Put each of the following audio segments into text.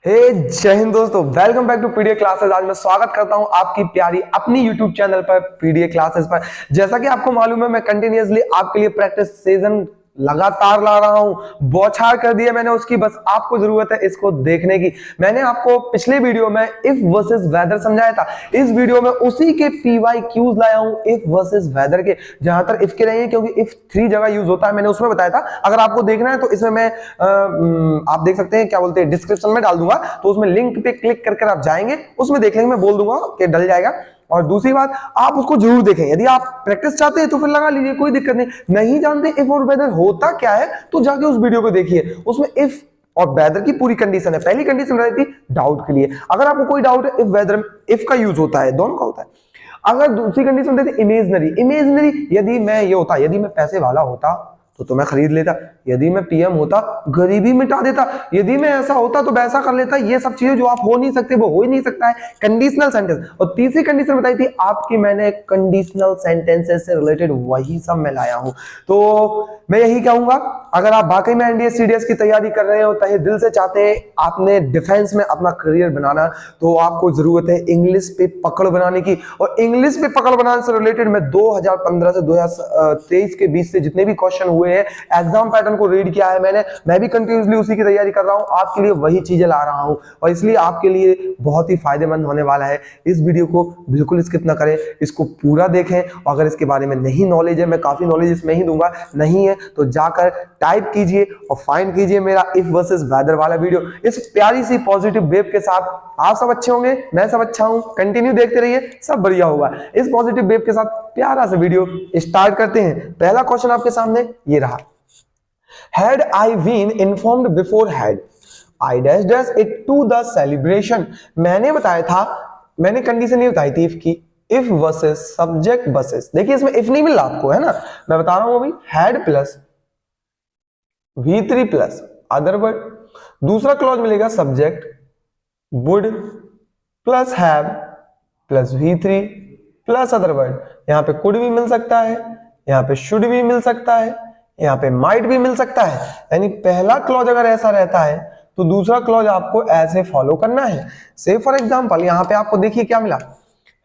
हे जय हिंद दोस्तों, welcome back to PDA classes. आज मैं स्वागत करता हूं आपकी प्यारी अपनी यूट्यूब चैनल पर पीडीए क्लासेस पर। जैसा कि आपको मालूम है, मैं कंटिन्यूअसली आपके लिए प्रैक्टिस सेशन लगातार ला रहा हूं। बौछार कर दिया मैंने उसकी, बस आपको जरूरत है इसको देखने की। मैंने आपको पिछले वीडियो में इफ वर्सेस वेदर समझाया था। इस वीडियो में उसी के पीवाईक्यूज लाया हूं, इफ वर्सेस वेदर के। जहां तक इफ के नहीं है, क्योंकि इफ 3 जगह यूज होता है, मैंने उसमें बताया था। अगर आपको देखना है तो इसमें मैं आप देख सकते हैं, क्या बोलते हैं, डिस्क्रिप्शन में डाल दूंगा, तो उसमें लिंक पे क्लिक करके आप जाएंगे, उसमें देख लेंगे, मैं बोल दूंगा कि डल जाएगा। और दूसरी बात, आप उसको जरूर देखें। यदि आप प्रैक्टिस चाहते हैं तो फिर लगा लीजिए, कोई दिक्कत नहीं। नहीं जानते इफ और वेदर होता क्या है, तो जाके उस वीडियो को देखिए, उसमें इफ और वेदर की पूरी कंडीशन है। पहली कंडीशन रहती है डाउट के लिए। अगर आपको कोई डाउट है, इफ वेदर इफ का यूज होता है, दोनों का होता है। अगर दूसरी कंडीशन देते इमेजनरी, इमेजनरी यदि मैं ये होता, यदि मैं पैसे वाला होता तो मैं खरीद लेता, यदि मैं पीएम होता गरीबी मिटा देता, यदि मैं ऐसा होता तो वैसा कर लेता। ये सब चीजें जो आप हो नहीं सकते वो हो ही नहीं सकता है, कंडीशनल सेंटेंस। और तीसरी कंडीशन बताई थी आपकी मैंने, कंडीशनल सेंटेंसेस से रिलेटेड वही सब मैं लाया हूं। तो मैं यही कहूंगा, अगर आप वाकई में एनडीए सीडीएस की तैयारी कर रहे हो, तहे दिल से चाहते हैं आपने डिफेंस में अपना करियर बनाना, तो आपको जरूरत है इंग्लिश पे पकड़ बनाने की। और इंग्लिश पे पकड़ बनाने से रिलेटेड मैं 2015 से 2023 के बीच से जितने भी क्वेश्चन हुए हैं, एग्जाम पैटर्न को रीड किया है मैंने। मैं भी कंटिन्यूअसली उसी की तैयारी कर रहा हूं, आपके लिए वही चीजें ला रहा हूं, और इसलिए आपके लिए बहुत ही फायदेमंद होने वाला है। इस वीडियो को बिल्कुल स्किप ना करें, इसको पूरा देखें। और अगर इसके बारे में नहीं नॉलेज है, मैं काफी नॉलेज इसमें ही दूंगा, नहीं है तो जाकर टाइप कीजिए और फाइंड कीजिए मेरा इफ वर्सेस वेदर वाला वीडियो। इस प्यारी सी पॉजिटिव वेव के साथ आप सब अच्छे होंगे, मैं सब अच्छा हूं, कंटिन्यू देखते रहिए, सब बढ़िया होगा। इस पॉजिटिव वेव के साथ प्यारा सा वीडियो स्टार्ट करते हैं। पहला क्वेश्चन आपके सामने ये रहा, Had I been informed beforehand, I dash dash it to the celebration। मैंने बताया था, मैंने कंडीशन ये बताई थी इफ की, इफ वर्सेस सब्जेक्ट वर्सेस। देखिए इसमें इफ नहीं मिल रहा आपको, है ना, मैं बता रहा हूं अभी। Had plus V3 plus other word, दूसरा क्लॉज मिलेगा subject would plus have plus V3 plus other word. यहां पे कुड भी मिल सकता है, यहां पे शुड भी मिल सकता है, यहां पे माइट भी मिल सकता है। यानी पहला क्लॉज अगर ऐसा रहता है तो दूसरा क्लॉज आपको ऐसे फॉलो करना है। से फॉर एग्जांपल यहां पे आपको देखिए क्या मिला,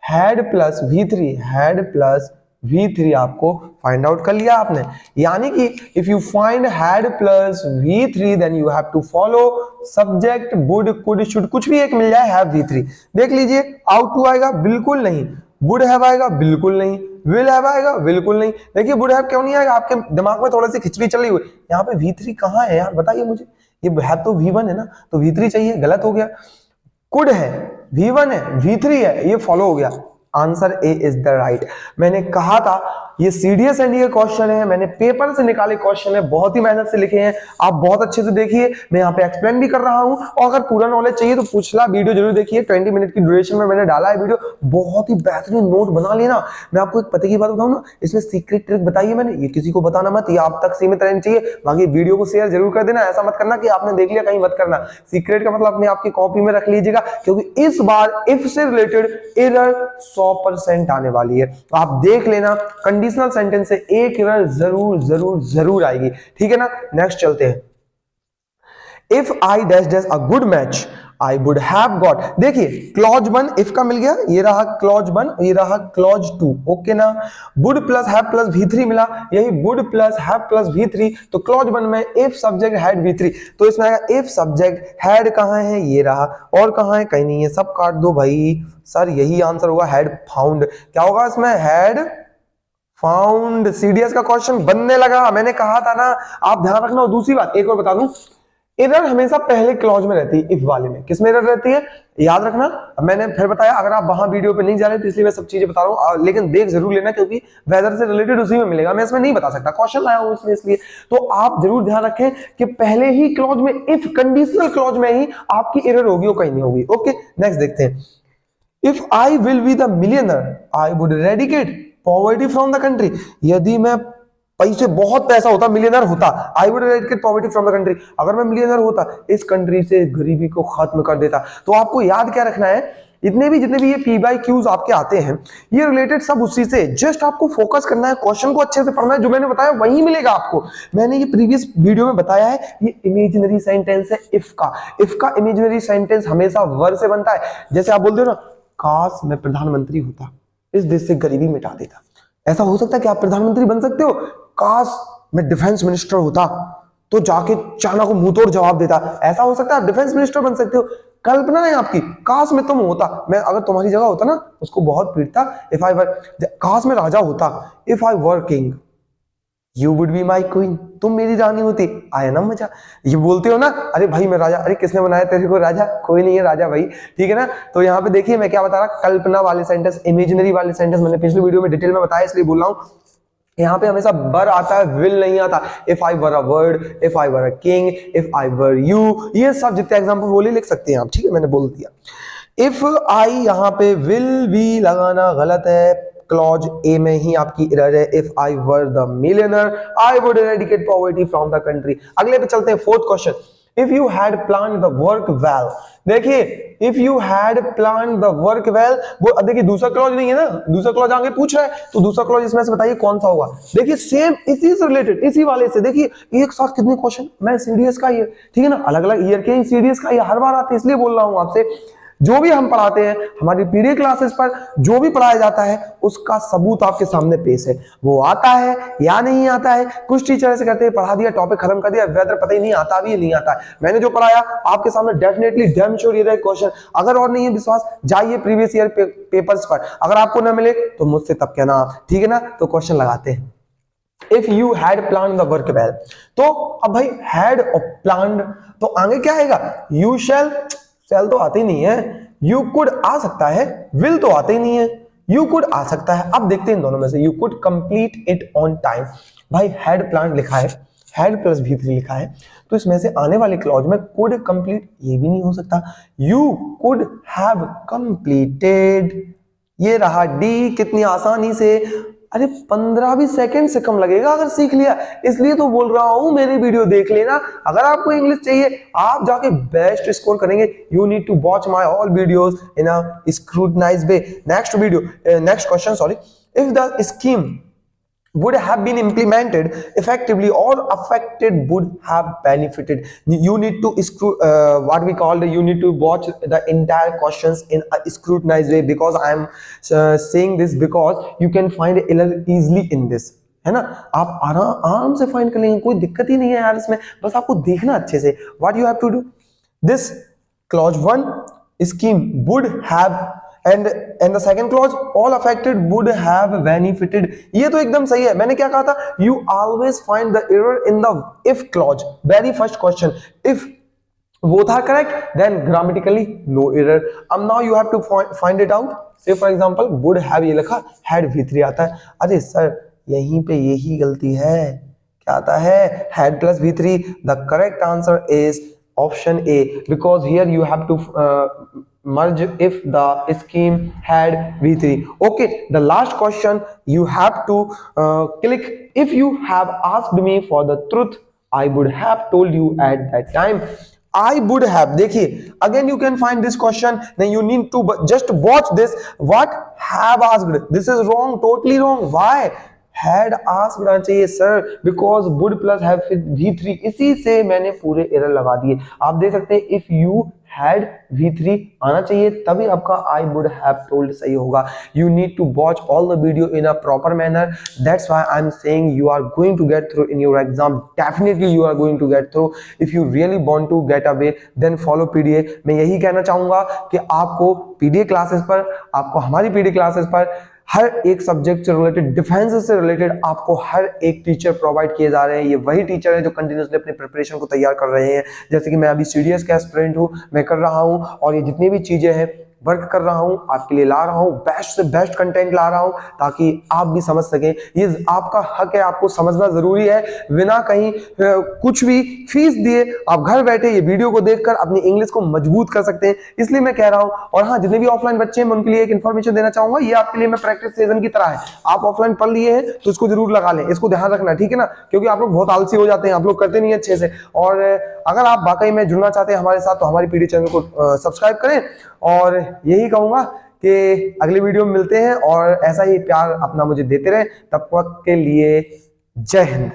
had plus V3, had plus V3 आपको फाइंड आउट कर लिया आपने। यानी कि if you find had plus V3 then you have to follow subject would could should, कुछ भी एक मिल जाए, हैव V3। देख लीजिए, आउट टू आएगा बिल्कुल नहीं, वुड हैव आएगा बिल्कुल नहीं, विल हैव आएगा बिल्कुल नहीं। देखिए वुड हैव क्यों नहीं आएगा, आपके दिमाग में थोड़ी सी खिचड़ी चली हुई। यहाँ पे V3 कहाँ है यार, बताइए मुझे। ये हैव तो V1 है ना, तो V3 चाहिए, गलत हो गया। कुड है, V1 है, V3 है, ये फॉलो हो गया। Answer A is the right. मैंने कहा था ये सीडीएस एनडीए क्वेश्चन है, मैंने पेपर से निकाले क्वेश्चन है, बहुत ही मेहनत से लिखे हैं। आप बहुत अच्छे से देखिए, मैं यहाँ पे एक्सप्लेन भी कर रहा हूँ। और अगर पूरा नॉलेज चाहिए तो पिछला वीडियो जरूर देखिए, 20 मिनट की ड्यूरेशन में मैंने डाला है वीडियो, बहुत ही बेहतरीन नोट बना लेना। मैं आपको एक पते की बात बताऊं ना, इसमें सीक्रेट ट्रिक बताई है मैंने, ये किसी को बताना मत, ये आप तक सीमित रहनी चाहिए। बाकी वीडियो को शेयर जरूर कर देना, ऐसा मत करना कि आपने देख लिया कहीं मत करना। सीक्रेट का मतलब अपने आपकी कॉपी में रख लीजिएगा, क्योंकि इस बार इफ से रिलेटेड एरर 100% आने वाली है। तो आप देख लेना, कंडीशनल सेंटेंस से एक एरर जरूर जरूर जरूर आएगी, ठीक है ना। नेक्स्ट चलते हैं। If I dash dash a good match I would have got. देखिए क्लॉज 1 इफ का मिल गया, ये रहा क्लॉज 1, ये रहा क्लॉज 2, ओके ना। Would plus have plus V3 मिला, यही would plus have plus V3। तो क्लॉज 1 में इफ सब्जेक्ट हैड V3, तो इसमें आएगा इफ सब्जेक्ट हैड कहां है, ये रहा, और कहां है, कहीं नहीं है, सब काट दो भाई। सर यही आंसर होगा, हैड फाउंड। क्या होगा इसमें, हैड फाउंड। सीडीएस का क्वेश्चन बनने लगा, मैंने कहा था ना, आप ध्यान रखना। और दूसरी बात एक और बता दूं, एरर हमेशा पहले क्लॉज में रहती है, इफ वाले में। किसमें एरर रहती है, याद रखना। मैंने फिर बताया, अगर आप वहां वीडियो पे नहीं जा रहे तो इसलिए मैं सब चीजें बता रहा हूं, लेकिन देख जरूर लेना, क्योंकि वेदर से रिलेटेड उसी में मिलेगा, मैं इसमें नहीं बता सकता, क्वेश्चन लाया हूं इसमें, इसलिए। तो आप जरूर ध्यान रखें कि पहले ही क्लॉज में, इफ कंडीशनल क्लॉज में ही आपकी एरर होगी और कहीं नहीं होगी। ओके नेक्स्ट देखते हैं। If I will be the millionaire I would eradicate poverty from the country. यदि मैं पैसे बहुत पैसा होता, मिलियनर होता, I would eradicate poverty from the country. अगर मैं मिलियनर होता, इस कंट्री से गरीबी को खत्म कर देता। तो आपको याद क्या रखना है, जितने भी ये पी बाई क्यूज आपके आते हैं, ये रिलेटेड सब उसी से। जस्ट आपको फोकस करना है, क्वेश्चन को अच्छे से पढ़ना है, जो मैंने बताया वही मिलेगा आपको। मैंने ये प्रीवियस वीडियो में बताया है, ये इमेजिनरी सेंटेंस है इफ का इमेजिनरी सेंटेंस हमेशा वर से बनता है। जैसे आप बोलते हो ना, काश मैं प्रधानमंत्री होता, इस देश से गरीबी मिटा देता। ऐसा हो सकता है कि आप प्रधानमंत्री बन सकते हो। काश मैं डिफेंस मिनिस्टर होता, तो जाके चाइना को मुंह तोड़ जवाब देता। ऐसा हो सकता है, आप डिफेंस मिनिस्टर बन सकते हो। कल्पना है आपकी, काश में तुम होता, मैं अगर तुम्हारी जगह होता ना, उसको बहुत पीटता। इफ आई वर, काश में राजा होता, if I were king you would be my queen, तुम मेरी रानी होती। आया ना मजा। ये बोलते हो ना, अरे भाई मैं राजा, अरे किसने बनाया तेरे को राजा? कोई नहीं है राजा भाई, ठीक है ना। तो यहाँ पे देखिए मैं क्या बता रहा, कल्पना वाले सेंटेंस, इमेजिनरी वाले सेंटेंस मैंने पिछली वीडियो में डिटेल में बताया, इसलिए बोल रहा हूँ। यहाँ पे हमेशा वर आता है, विल नहीं आता। If I were a word, if I were a king, if I were you, ये सब जितने एग्जाम्पल बोले लिख सकते हैं आप, ठीक है, मैंने बोल दिया। इफ आई, यहाँ पे विल भी लगाना गलत है, क्लॉज ए में ही आपकी एरर है। If I were the millionaire I would eradicate poverty from the country. अगले पे चलते हैं, fourth question. If you had plan the work well, देखिए if you had plan the work well, वो देखिए दूसरा क्लॉज नहीं है ना, दूसरा क्लॉज आगे पूछ रहा है, तो दूसरा क्लॉज इसमें से बताइए कौन सा होगा। देखिए सेम इसी से रिलेटेड, इसी वाले से। देखिए एक साथ कितने क्वेश्चन, मैं सीडीएस का ईयर, ठीक है ना, अलग अलग ईयर के सीडीएस का ईयर हर बार आते हैं, इसलिए बोल रहा हूं आपसे। जो भी हम पढ़ाते हैं हमारी पीडीए क्लासेस पर, जो भी पढ़ाया जाता है उसका सबूत आपके सामने पेश है। वो आता है या नहीं आता है, कुछ टीचर ऐसे करते हैं, पढ़ा दिया, टॉपिक खत्म कर दिया, वेदर पता ही नहीं आता भी नहीं आता है। मैंने जो पढ़ाया आपके सामने डेफिनेटली डैम श्योर ये रहे क्वेश्चन। अगर और नहीं है विश्वास, जाइए प्रीवियस ईयर पेपर्स पर, अगर आपको ना मिले तो मुझसे तब कहना आप, ठीक है ना। तो क्वेश्चन लगाते हैं। If you had plan the work well, तो अब भाई हैड और प्लान्ड, तो आगे क्या आएगा? यू शैल, सेल तो आते ही नहीं है। यू कुड आ सकता है, विल तो आते ही नहीं है। यू कुड आ सकता है, अब देखते हैं इन दोनों में से। You could complete it on time, भाई हैड प्लान लिखा है, हैड प्लस V3 लिखा है, तो इसमें से आने वाले क्लॉज में कुड कंप्लीट ये भी नहीं हो सकता। यू कुड हैव कंप्लीटेड, ये रहा डी, कितनी आसानी से, अरे 15 भी सेकंड से कम लगेगा अगर सीख लिया। इसलिए तो बोल रहा हूं मेरी वीडियो देख लेना। अगर आपको इंग्लिश चाहिए, आप जाके बेस्ट स्कोर करेंगे। You need to watch my all videos in a scrutinized way. Next question, sorry. If the scheme would have been implemented effectively or affected would have benefited, you need to what we call you need to watch the entire questions in a scrutinized way, because I am saying this because you can find easily in this, है ना। आप आराम से find कर लेंगे, कोई दिक्कत ही नहीं है यार इसमें, बस आपको देखना अच्छे से। what you have to do, this clause 1 scheme would have, and the second clause all affected would have benefited, ये तो एकदम सही है। मैंने क्या कहा था? you always find the error in the if clause, very first question। if both are correct then grammatically no error। अब now you have to find it out। say for example would have ये लिखा, had V3 आता है, अरे sir यहीं पे यही गलती है। क्या आता है? had plus V3। the correct answer is option A, because here you have to merge if the scheme had V3। okay, the last question you have to click, if you have asked me for the truth I would have told you at that time। I would have, देखिए again you can find this question, then you need to just watch this। what have asked, this is wrong, totally wrong। why had asked आना चाहिए sir, because would plus have V3, इसी से मैंने पूरे error लगा दिए। आप देख सकते हैं if you had V3 आना चाहिए, तभी आपका I would have told सही होगा। You need to watch all the video in a proper manner, that's why I'm saying you are going to get through in your exam, definitely you are going to get through। if you really want to get away then follow PDA। मैं यही कहना चाहूंगा कि आपको PDA classes पर, आपको हमारी PDA classes पर हर एक सब्जेक्ट से रिलेटेड, डिफेंस से रिलेटेड आपको हर एक टीचर प्रोवाइड किए जा रहे हैं। ये वही टीचर है जो कंटिन्यूसली अपने प्रिपरेशन को तैयार कर रहे हैं। जैसे कि मैं अभी सीडीएस का एस्पिरेंट हूँ, मैं कर रहा हूँ, और ये जितनी भी चीजें हैं वर्क कर रहा हूँ, आपके लिए ला रहा हूँ, बेस्ट से बेस्ट कंटेंट ला रहा हूँ ताकि आप भी समझ सकें। ये आपका हक है, आपको समझना जरूरी है। बिना कहीं कुछ भी फीस दिए आप घर बैठे ये वीडियो को देखकर अपनी इंग्लिश को मजबूत कर सकते हैं, इसलिए मैं कह रहा हूँ। और हाँ, जितने भी ऑफलाइन बच्चे हैं मैं उनके लिए एक इन्फॉर्मेशन देना चाहूंगा, ये आपके लिए मैं प्रैक्टिस सेशन की तरह है। आप ऑफलाइन पढ़ लिए हैं तो इसको जरूर लगा लें, इसको ध्यान रखना, ठीक है ना, क्योंकि आप लोग बहुत आलसी हो जाते हैं, आप लोग करते नहीं अच्छे से। और अगर आप वाकई में जुड़ना चाहते हैं हमारे साथ तो हमारी पीडी चैनल को सब्सक्राइब करें और यही कहूंगा कि अगली वीडियो में मिलते हैं और ऐसा ही प्यार अपना मुझे देते रहे। तब तक के लिए जय हिंद।